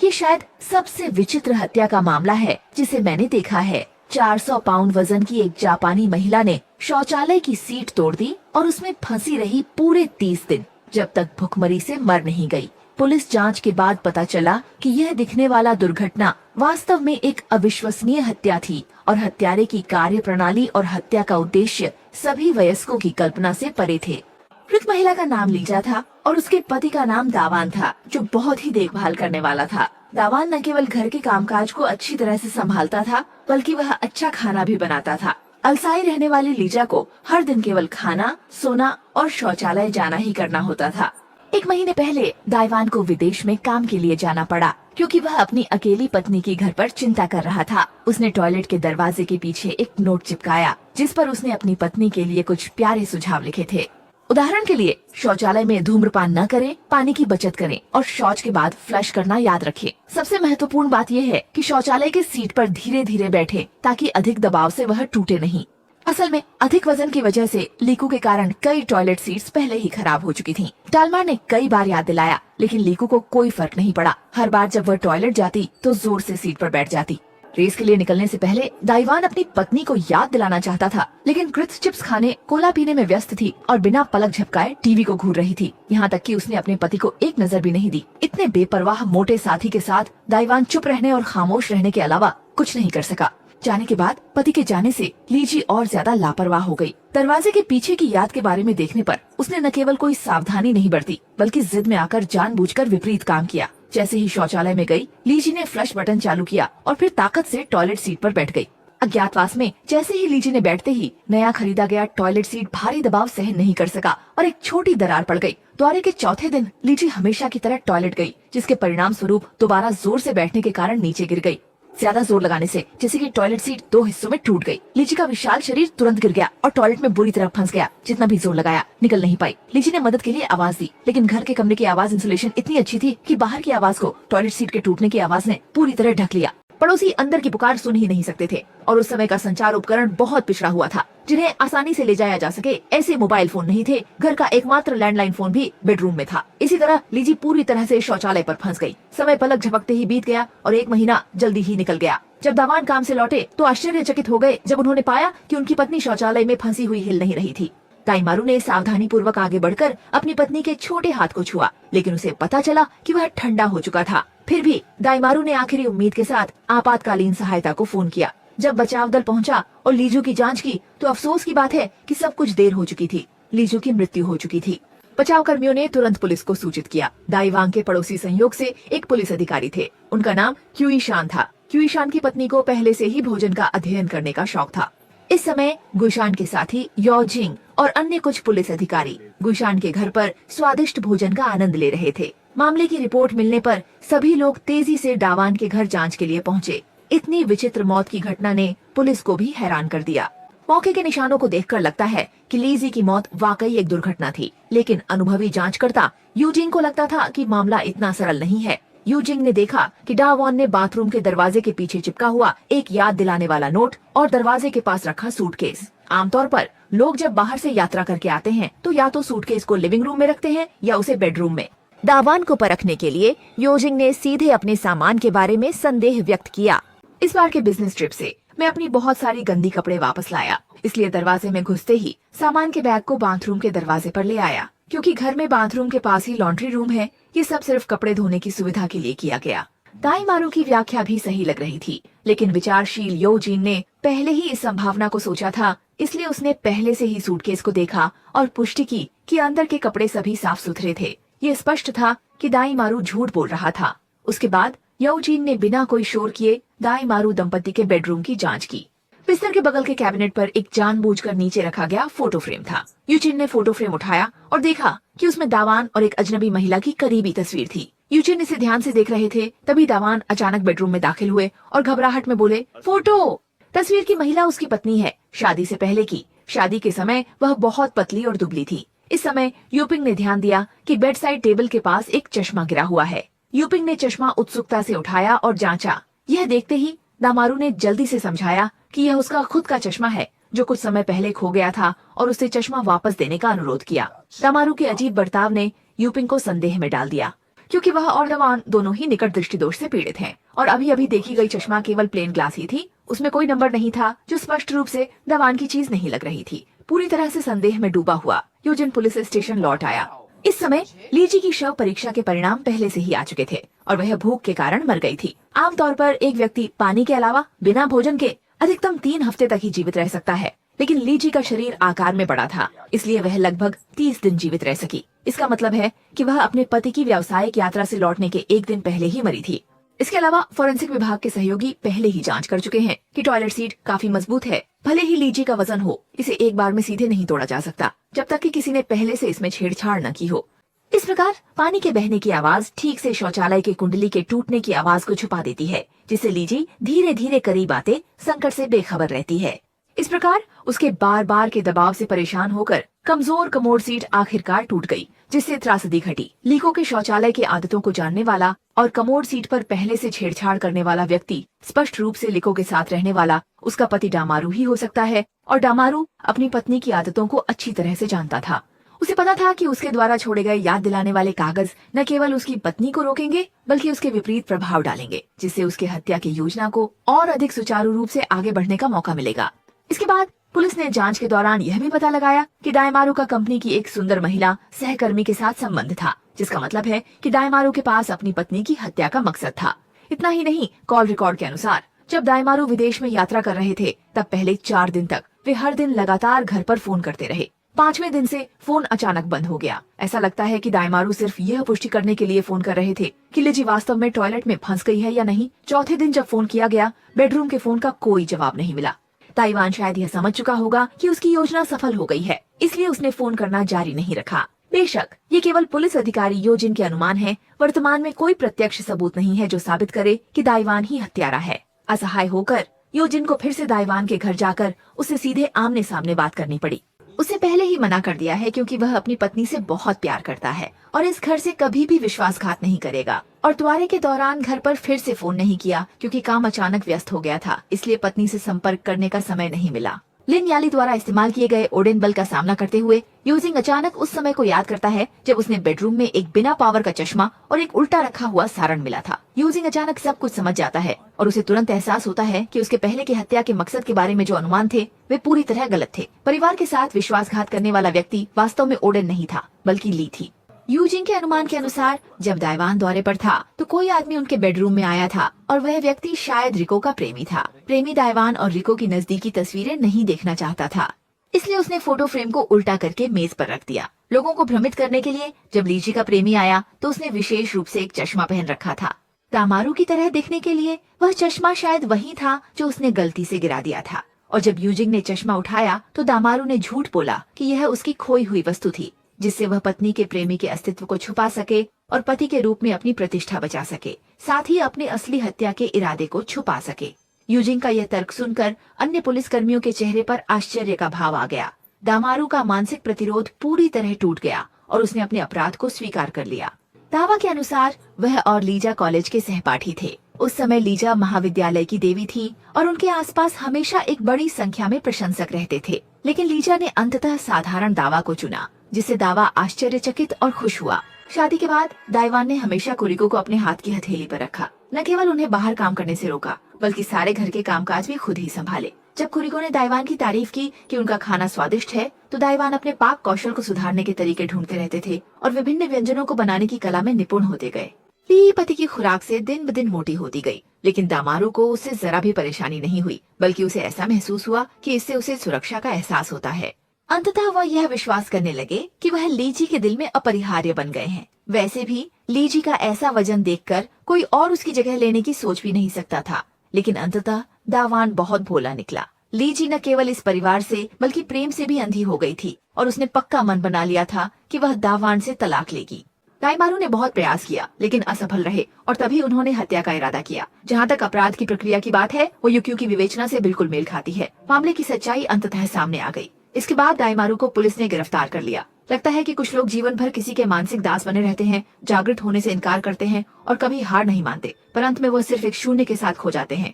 ये शायद सबसे विचित्र हत्या का मामला है जिसे मैंने देखा है। 400 पाउंड वजन की एक जापानी महिला ने शौचालय की सीट तोड़ दी और उसमें फंसी रही पूरे 30 दिन, जब तक भुखमरी से मर नहीं गई। पुलिस जांच के बाद पता चला कि यह दिखने वाला दुर्घटना वास्तव में एक अविश्वसनीय हत्या थी और हत्यारे की कार्य प्रणाली और हत्या का उद्देश्य सभी वयस्कों की कल्पना से परे थे। मृत महिला का नाम लीजा था और उसके पति का नाम दावान था, जो बहुत ही देखभाल करने वाला था। दावान न केवल घर के कामकाज को अच्छी तरह से संभालता था, बल्कि वह अच्छा खाना भी बनाता था। अलसाई रहने वाली लीजा को हर दिन केवल खाना, सोना और शौचालय जाना ही करना होता था। 1 महीने पहले दाइवान को विदेश में काम के लिए जाना पड़ा, क्योंकि वह अपनी अकेली पत्नी की घर पर चिंता कर रहा था। उसने टॉयलेट के दरवाजे के पीछे एक नोट चिपकाया, जिस पर उसने अपनी पत्नी के लिए कुछ प्यारे सुझाव लिखे थे। उदाहरण के लिए, शौचालय में धूम्रपान न करें, पानी की बचत करें और शौच के बाद फ्लश करना याद रखें। सबसे महत्वपूर्ण बात यह है कि शौचालय के सीट पर धीरे धीरे बैठे, ताकि अधिक दबाव से वह टूटे नहीं। असल में अधिक वजन की वजह से लीकू के कारण कई टॉयलेट सीट्स पहले ही खराब हो चुकी थीं। टालमार ने कई बार याद दिलाया, लेकिन लीकू को कोई फर्क नहीं पड़ा। हर बार जब वह टॉयलेट जाती तो जोर से सीट पर बैठ जाती। रेस के लिए निकलने से पहले दाइवान अपनी पत्नी को याद दिलाना चाहता था, लेकिन क्रिस्प चिप्स खाने, कोला पीने में व्यस्त थी और बिना पलक झपकाए टीवी को घूर रही थी। यहाँ तक कि उसने अपने पति को एक नजर भी नहीं दी। इतने बेपरवाह मोटे साथी के साथ दाइवान चुप रहने और खामोश रहने के अलावा कुछ नहीं कर सका। जाने के बाद पति के जाने से लीजी और ज्यादा लापरवाह हो गई। दरवाजे के पीछे की याद के बारे में देखने पर उसने न केवल कोई सावधानी नहीं बरती, बल्कि जिद में आकर जानबूझकर विपरीत काम किया। जैसे ही शौचालय में गई, लीजी ने फ्लश बटन चालू किया और फिर ताकत से टॉयलेट सीट पर बैठ गई। अज्ञातवास में जैसे ही लीजी ने बैठते ही नया खरीदा गया टॉयलेट सीट भारी दबाव सहन नहीं कर सका और एक छोटी दरार पड़ गई। दौरे के चौथे दिन लीजी हमेशा की तरह टॉयलेट गई, जिसके परिणाम स्वरूप दोबारा जोर से बैठने के कारण नीचे गिर गई। ज्यादा जोर लगाने से जैसे कि टॉयलेट सीट 2 हिस्सों में टूट गई। लीजी का विशाल शरीर तुरंत गिर गया और टॉयलेट में बुरी तरह फंस गया। जितना भी जोर लगाया, निकल नहीं पाई। लीजी ने मदद के लिए आवाज दी, लेकिन घर के कमरे की आवाज इंसुलेशन इतनी अच्छी थी कि बाहर की आवाज को टॉयलेट सीट के टूटने की आवाज ने पूरी तरह ढक लिया। पड़ोसी अंदर की पुकार सुन ही नहीं सकते थे और उस समय का संचार उपकरण बहुत पिछड़ा हुआ था, जिन्हें आसानी से ले जाया जा सके ऐसे मोबाइल फोन नहीं थे। घर का एकमात्र लैंडलाइन फोन भी बेडरूम में था। इसी तरह लीजी पूरी तरह से शौचालय पर फंस गई। समय पलक झपकते ही बीत गया और 1 महीना जल्दी ही निकल गया। जब दावान काम से लौटे तो आश्चर्यचकित हो गए जब उन्होंने पाया कि उनकी पत्नी शौचालय में फंसी हुई हिल नहीं रही थी। दाइमारू ने सावधानी पूर्वक आगे बढ़कर अपनी पत्नी के छोटे हाथ को छुआ, लेकिन उसे पता चला कि वह ठंडा हो चुका था। फिर भी दाइमारू ने आखिरी उम्मीद के साथ आपातकालीन सहायता को फोन किया। जब बचाव दल पहुंचा और लीजू की जांच की तो अफसोस की बात है कि सब कुछ देर हो चुकी थी। लीजू की मृत्यु हो चुकी थी। बचाव कर्मियों ने तुरंत पुलिस को सूचित किया। दाइवांग के पड़ोसी संयोग से एक पुलिस अधिकारी थे। उनका नाम क्यूईशान था। क्यूईशान की पत्नी को पहले से ही भोजन का अध्ययन करने का शौक था। इस समय गुईशान के साथी योजिंग और अन्य कुछ पुलिस अधिकारी गुईशान के घर पर स्वादिष्ट भोजन का आनंद ले रहे थे। मामले की रिपोर्ट मिलने पर सभी लोग तेजी से दावान के घर जांच के लिए पहुंचे। इतनी विचित्र मौत की घटना ने पुलिस को भी हैरान कर दिया। मौके के निशानों को देखकर लगता है कि लीजी की मौत वाकई एक दुर्घटना थी, लेकिन अनुभवी जांचकर्ता यूजिंग को लगता था कि मामला इतना सरल नहीं है। यूजिंग ने देखा कि डावॉन ने बाथरूम के दरवाजे के पीछे चिपका हुआ एक याद दिलाने वाला नोट और दरवाजे के पास रखा सूटकेस। आमतौर पर लोग जब बाहर से यात्रा करके आते हैं तो या तो सूटकेस को लिविंग रूम में रखते हैं या उसे बेडरूम में। दावान को परखने के लिए योजिंग ने सीधे अपने सामान के बारे में संदेह व्यक्त किया। इस बार के बिजनेस ट्रिप से मैं अपनी बहुत सारी गंदी कपड़े वापस लाया, इसलिए दरवाजे में घुसते ही सामान के बैग को बाथरूम के दरवाजे पर ले आया। क्योंकि घर में बाथरूम के पास ही लॉन्ड्री रूम है, ये सब सिर्फ कपड़े धोने की सुविधा के लिए किया गया। दाइमारू की व्याख्या भी सही लग रही थी, लेकिन विचारशील योजिन ने पहले ही इस संभावना को सोचा था, इसलिए उसने पहले से ही सूटकेस को देखा और पुष्टि की कि अंदर के कपड़े सभी साफ सुथरे थे। ये स्पष्ट था कि दाइमारू झूठ बोल रहा था। उसके बाद योजिन ने बिना कोई शोर किए दाइमारू दंपति के बेडरूम की जांच की। बिस्तर के बगल के कैबिनेट पर एक जानबूझकर नीचे रखा गया फोटो फ्रेम था। यूजिन ने फोटो फ्रेम उठाया और देखा कि उसमें दावान और एक अजनबी महिला की करीबी तस्वीर थी। यूजिन इसे ध्यान से देख रहे थे, तभी दावान अचानक बेडरूम में दाखिल हुए और घबराहट में बोले, फोटो! तस्वीर की महिला उसकी पत्नी है, शादी से पहले की। शादी के समय वह बहुत पतली और दुबली थी। इस समय यूपिंग ने ध्यान दिया कि बेड साइड टेबल के पास एक चश्मा गिरा हुआ है। यूपिंग ने चश्मा उत्सुकता से उठाया और जांचा। यह देखते ही दामारू ने जल्दी से समझाया कि यह उसका खुद का चश्मा है, जो कुछ समय पहले खो गया था, और उसे चश्मा वापस देने का अनुरोध किया। दामारू के अजीब बर्ताव ने यूपिंग को संदेह में डाल दिया। क्योंकि वह और दवान दोनों ही निकट दृष्टि दोष से पीड़ित हैं और अभी अभी देखी गई चश्मा केवल प्लेन ग्लास ही थी, उसमें कोई नंबर नहीं था, जो स्पष्ट रूप से दवान की चीज नहीं लग रही थी। पूरी तरह से संदेह में डूबा हुआ यूजिन पुलिस स्टेशन लौट आया। इस समय लीजी की शव परीक्षा के परिणाम पहले से ही आ चुके थे और वह भूख के कारण मर गई थी। आमतौर पर एक व्यक्ति पानी के अलावा बिना भोजन के अधिकतम 3 हफ्ते तक ही जीवित रह सकता है, लेकिन लीजी का शरीर आकार में बड़ा था, इसलिए वह लगभग 30 दिन जीवित रह सकी। इसका मतलब है कि वह अपने पति की व्यावसायिक यात्रा से लौटने के 1 दिन पहले ही मरी थी। इसके अलावा फोरेंसिक विभाग के सहयोगी पहले ही जांच कर चुके हैं कि टॉयलेट सीट काफी मजबूत है। भले ही लीजी का वजन हो, इसे एक बार में सीधे नहीं तोड़ा जा सकता जब तक कि किसी ने पहले से इसमें छेड़छाड़ न की हो। इस प्रकार पानी के बहने की आवाज ठीक से शौचालय के कुंडली के टूटने की आवाज को छुपा देती है, जिससे लीजी धीरे धीरे करीब आते संकट से बेखबर रहती है। इस प्रकार उसके बार बार के दबाव से परेशान होकर कमजोर कमोड सीट आखिरकार टूट गई, जिससे त्रासदी घटी। लीको के शौचालय की आदतों को जानने वाला और कमोड सीट पर पहले से छेड़छाड़ करने वाला व्यक्ति स्पष्ट रूप से लीको के साथ रहने वाला उसका पति डामारू ही हो सकता है, और डामारू अपनी पत्नी की आदतों को अच्छी तरह से जानता था। उसे पता था कि उसके द्वारा छोड़े गए याद दिलाने वाले कागज न केवल उसकी पत्नी को रोकेंगे बल्कि उसके विपरीत प्रभाव डालेंगे, जिससे उसके हत्या की योजना को और अधिक सुचारू रूप से आगे बढ़ने का मौका मिलेगा। इसके बाद पुलिस ने जांच के दौरान यह भी पता लगाया कि दायमारू का कंपनी की एक सुंदर महिला सहकर्मी के साथ संबंध था, जिसका मतलब है कि दायमारू के पास अपनी पत्नी की हत्या का मकसद था। इतना ही नहीं, कॉल रिकॉर्ड के अनुसार जब दायमारू विदेश में यात्रा कर रहे थे तब पहले 4 दिन तक वे हर दिन लगातार घर पर फोन करते रहे। 5वें दिन से फोन अचानक बंद हो गया। ऐसा लगता है कि दायमारू सिर्फ यह पुष्टि करने के लिए फोन कर रहे थे कि लिजी वास्तव में टॉयलेट में फंस गई है या नहीं। चौथे दिन जब फोन किया गया, बेडरूम के फोन का कोई जवाब नहीं मिला। ताइवान शायद यह समझ चुका होगा कि उसकी योजना सफल हो गई है, इसलिए उसने फोन करना जारी नहीं रखा। बेशक ये केवल पुलिस अधिकारी योजिन के अनुमान है। वर्तमान में कोई प्रत्यक्ष सबूत नहीं है जो साबित करे कि दाइवान ही हत्यारा है। असहाय होकर योजिन को फिर से दाइवान के घर जाकर उसे सीधे आमने सामने बात करनी पड़ी। उसे पहले ही मना कर दिया है क्योंकि वह अपनी पत्नी से बहुत प्यार करता है और इस घर से कभी भी विश्वासघात नहीं करेगा। और द्वारे के दौरान घर पर फिर से फोन नहीं किया क्योंकि काम अचानक व्यस्त हो गया था, इसलिए पत्नी से संपर्क करने का समय नहीं मिला। लिन याली द्वारा इस्तेमाल किए गए ओडेन बल का सामना करते हुए यूजिंग अचानक उस समय को याद करता है जब उसने बेडरूम में एक बिना पावर का चश्मा और एक उल्टा रखा हुआ सारण मिला था। यूजिंग अचानक सब कुछ समझ जाता है और उसे तुरंत एहसास होता है कि उसके पहले की हत्या के मकसद के बारे में जो अनुमान थे वे पूरी तरह गलत थे। परिवार के साथ विश्वासघात करने वाला व्यक्ति वास्तव में ओडेन नहीं था बल्कि ली थी। यूजिंग के अनुमान के अनुसार जब दाइवान दौरे पर था तो कोई आदमी उनके बेडरूम में आया था और वह व्यक्ति शायद रिको का प्रेमी था। प्रेमी दाइवान और रिको की नजदीकी तस्वीरें नहीं देखना चाहता था, इसलिए उसने फोटो फ्रेम को उल्टा करके मेज पर रख दिया। लोगों को भ्रमित करने के लिए जब लीजी का प्रेमी आया तो उसने विशेष रूप से एक चश्मा पहन रखा था। दामारू की तरह दिखने के लिए वह चश्मा शायद वही था जो उसने गलती से गिरा दिया था। और जब यूजिंग ने चश्मा उठाया तो दामारू ने झूठ बोला कि यह उसकी खोई हुई वस्तु थी, जिससे वह पत्नी के प्रेमी के अस्तित्व को छुपा सके और पति के रूप में अपनी प्रतिष्ठा बचा सके, साथ ही अपने असली हत्या के इरादे को छुपा सके। यूजिंग का यह तर्क सुनकर अन्य पुलिस कर्मियों के चेहरे पर आश्चर्य का भाव आ गया। दामारू का मानसिक प्रतिरोध पूरी तरह टूट गया और उसने अपने अपराध को स्वीकार कर लिया। दावा के अनुसार वह और लीजा कॉलेज के सहपाठी थे। उस समय लीजा महाविद्यालय की देवी थी और उनके आसपास हमेशा एक बड़ी संख्या में प्रशंसक रहते थे, लेकिन लीजा ने अंततः साधारण दावा को चुना, जिससे दावा आश्चर्यचकित और खुश हुआ। शादी के बाद दाइवान ने हमेशा कुरिको को अपने हाथ की हथेली पर रखा। न केवल उन्हें बाहर काम करने से रोका बल्कि सारे घर के कामकाज भी खुद ही संभाले। जब कुरिको ने दाइवान की तारीफ की कि उनका खाना स्वादिष्ट है तो दाइवान अपने पाक कौशल को सुधारने के तरीके ढूंढते रहते थे और विभिन्न व्यंजनों को बनाने की कला में निपुण होते गए। ली पति की खुराक से दिन ब दिन मोटी होती गई, लेकिन दामारू को उससे जरा भी परेशानी नहीं हुई, बल्कि उसे ऐसा महसूस हुआ कि इससे उसे सुरक्षा का एहसास होता है। अंततः वह यह विश्वास करने लगे कि वह लीजी के दिल में अपरिहार्य बन गए हैं। वैसे भी लीजी का ऐसा वजन देखकर कोई और उसकी जगह लेने की सोच भी नहीं सकता था, लेकिन अंततः दावान बहुत भोला निकला। लीजी न केवल इस परिवार से बल्कि प्रेम से भी अंधी हो गई थी और उसने पक्का मन बना लिया था कि वह दावान से तलाक लेगी। दाइमारू ने बहुत प्रयास किया लेकिन असफल रहे और तभी उन्होंने हत्या का इरादा किया। जहाँ तक अपराध की प्रक्रिया की बात है वो युक्यू की विवेचना से बिल्कुल मेल खाती है। मामले की सच्चाई अंततः सामने आ गई। इसके बाद दाइमारू को पुलिस ने गिरफ्तार कर लिया। लगता है कि कुछ लोग जीवन भर किसी के मानसिक दास बने रहते हैं, जागृत होने से इनकार करते हैं और कभी हार नहीं मानते, पर अंत में वो सिर्फ एक शून्य के साथ खो जाते हैं